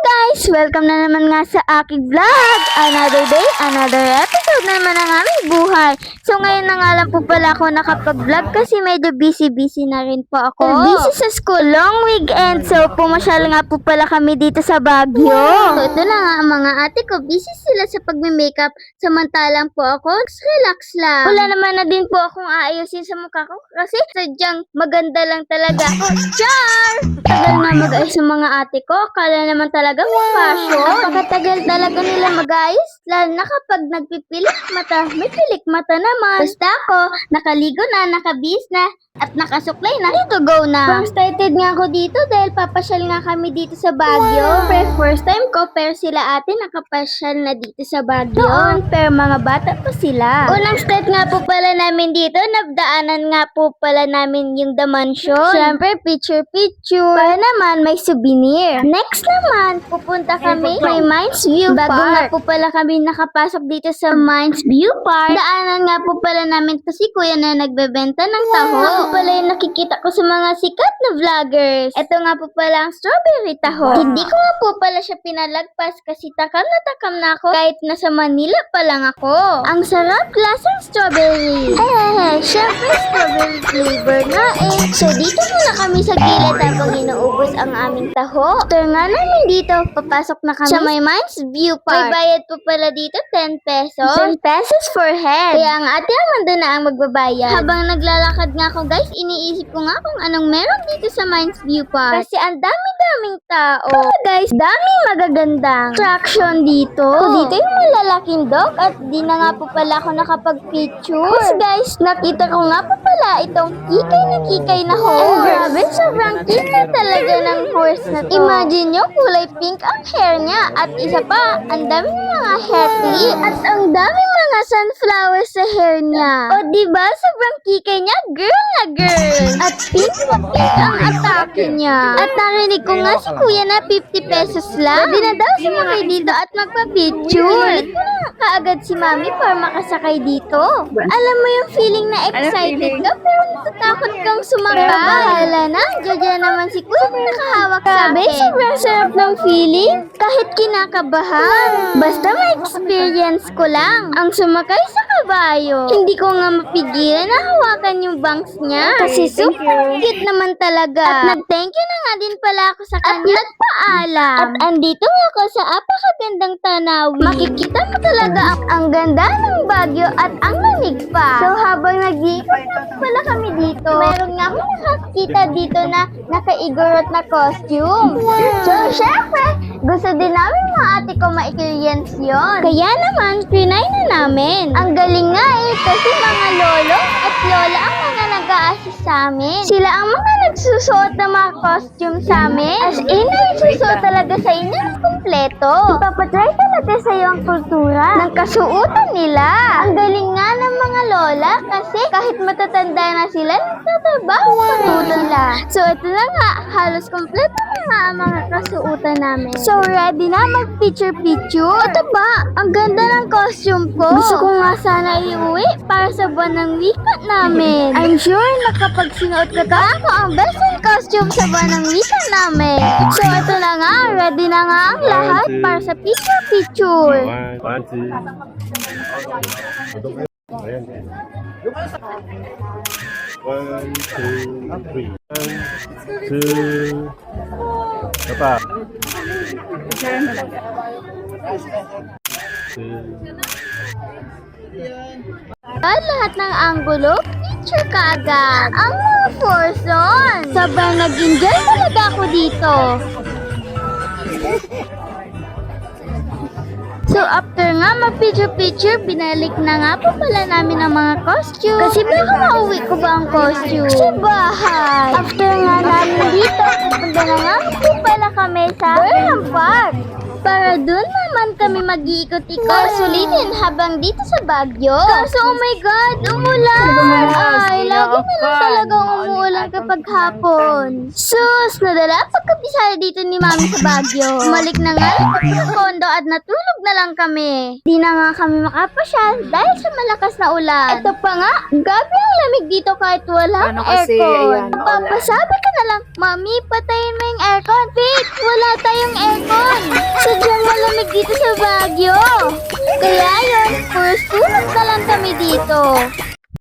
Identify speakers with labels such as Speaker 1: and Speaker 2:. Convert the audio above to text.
Speaker 1: guys! Welcome na naman nga sa aking vlog! Another day, another episode na naman ang aming buhay. So ngayon na nga lang po pala ako nakapag-vlog kasi medyo busy na rin po ako. Busy sa school, long weekend. So pumasyal nga po pala kami dito sa Baguio. So ito na nga ang mga ate ko, busy sila sa pagme-makeup. Samantalang po ako, relax lang. Wala naman na din po akong aayusin sa mukha ko kasi sadyang maganda lang talaga ako. Char! Tagal na mag-ayos ng mga ate ko. Akala naman talaga may fashion. Napakatagal talaga nila mag-ayos. Lalo na kapag nagpipilik mata, may pilik mata naman. Basta ako, nakaligo na, nakabis na, at nakasuklay na. Dito go na. Excited nga ako dito dahil papasyal nga kami dito sa Baguio. First time ko, pero sila ate nakapasyal na dito sa Baguio. Noon, pero mga bata pa sila. Unang start nga po pala namin dito, nabdaanan nga po pala namin yung The Mansion. Siyempre, picture. Para naman may souvenir. Next naman, pupunta kami kay Mines View Park. Bago nga po pala kami nakapasok dito sa Mines View Park, daanan nga po pala namin to si kuya na nagbebenta ng taho. Ako pala yung nakikita ko sa mga sikat na vloggers. Ito nga po pala ang strawberry taho. Hindi ko nga po pala siya pinalagpas kasi takam na ako kahit nasa Manila pa lang ako. Ang sarap lasang strawberry. Syempre strawberry flavor na eh. So dito muna kami sa gilid habang inuubos ang aming taho. After nga namin dito, papasok na kami sa may Mines View Park. May bayad po pala dito 10 pesos. 10 pesos for head. Kaya ang ate Amanda na ang magbabayad. Habang naglalakad nga ako guys, iniisip ko nga kung anong meron dito sa Mines View Park. Kasi ang dami-daming tao. Pero guys, daming magagandang attraction dito. Dito yung malalaking dog at di na nga po pala ako nakapag-picture. Kasi guys, nakita ko nga po pala itong kikay na horse. Grabe, sobrang kikay talaga ng horse na to. Imagine nyo, kulay pink ang hair niya. At isa pa, ang daming mga hair clips. At ang daming mga sunflowers sa hair niya. O diba, sobrang kikay niya, girl na girl. At pink na pink ang atake niya. At narinig ko nga si kuya na 50 pesos lang. Pwede na daw sumakay dito at magpa-picture. Ulit ko na kaagad si mami para makasakay dito. Alam mo yung feeling na excited ka pero natatakot kang sumakay. Bahala na, dyan naman si kuya na nakahawak sa akin. Sobrang sarap ng feeling kahit kinakabahan. Basta may experience ko lang ang sumakay sa kabayo. Hindi ko nga mapigilan na hawakan yung bangs niya. Kasi super cute naman talaga. At nag-thank you na nga din pala ako sa kanya. At nagpaalam. At andito nga ako sa apakagandang tanawin. Makikita mo talaga ang ganda ng Baguio at ang lamig pa. So habang nag-iikot na pala kami dito, meron nga ako nakakita dito na naka-igorot na costume. So syempre, gusto din namin mga ate ko ma-experience yun. Kaya naman, trinay na namin. Ang galing nga eh, kasi mga lolo at lola ang mga nag-a-assist sa amin. Sila ang mga nagsusuot ng mga costume sa amin. As in, nagsusuot talaga sa inyo ng kumpleto. Ipapatry talaga sa iyo ang kultura ng kasuotan nila. Ang galing nga ng mga lola kasi kahit matatanda na sila, nagtatrabaho pa rin sila. So ito na nga, halos kumpleto na nga ang mga kasuotan namin. So ready na mag-picture-picture? Ito ba? Ang ganda ng costume ko. Gusto ko nga sana iuwi para sa buwan ng wika namin. I'm sure na kapag sinuot ko to, ako ang best in costume sa buwan ng wika namin. So ito na nga, ready na nga ang lahat para sa picture-picture.
Speaker 2: One, two. Ayan. 1, 2, 3. 1, 2. Apa? 2.
Speaker 1: Lahat ng anggulo, picture ka agad. Ang mga person. Sobrang nag-enjoy talaga ako dito. So after nga mag-picture-picture, binalik na nga po pala namin ang mga costume. Kasi baka mauwi ko ba ang costume sa bahay. After nga namin dito, punta na nga po pala kami sa Burnham Park. Para doon naman kami mag-iikot-ikot sulitin habang dito sa Baguio. Kaso oh my God, umulan! Ay, lagi na lang talagang umuulan kapag hapon. Sus, nadala pagkapisaya dito ni Mami sa Baguio. Umalik na nga lang kami sa kondo at natulog na lang kami. Di na nga kami makapasyal dahil sa malakas na ulan. Ito pa nga, gabi ang lamig dito kahit walang aircon. Papasabi ka na lang, Mami, patayin mo yung aircon. Wait, wala tayong aircon. dito.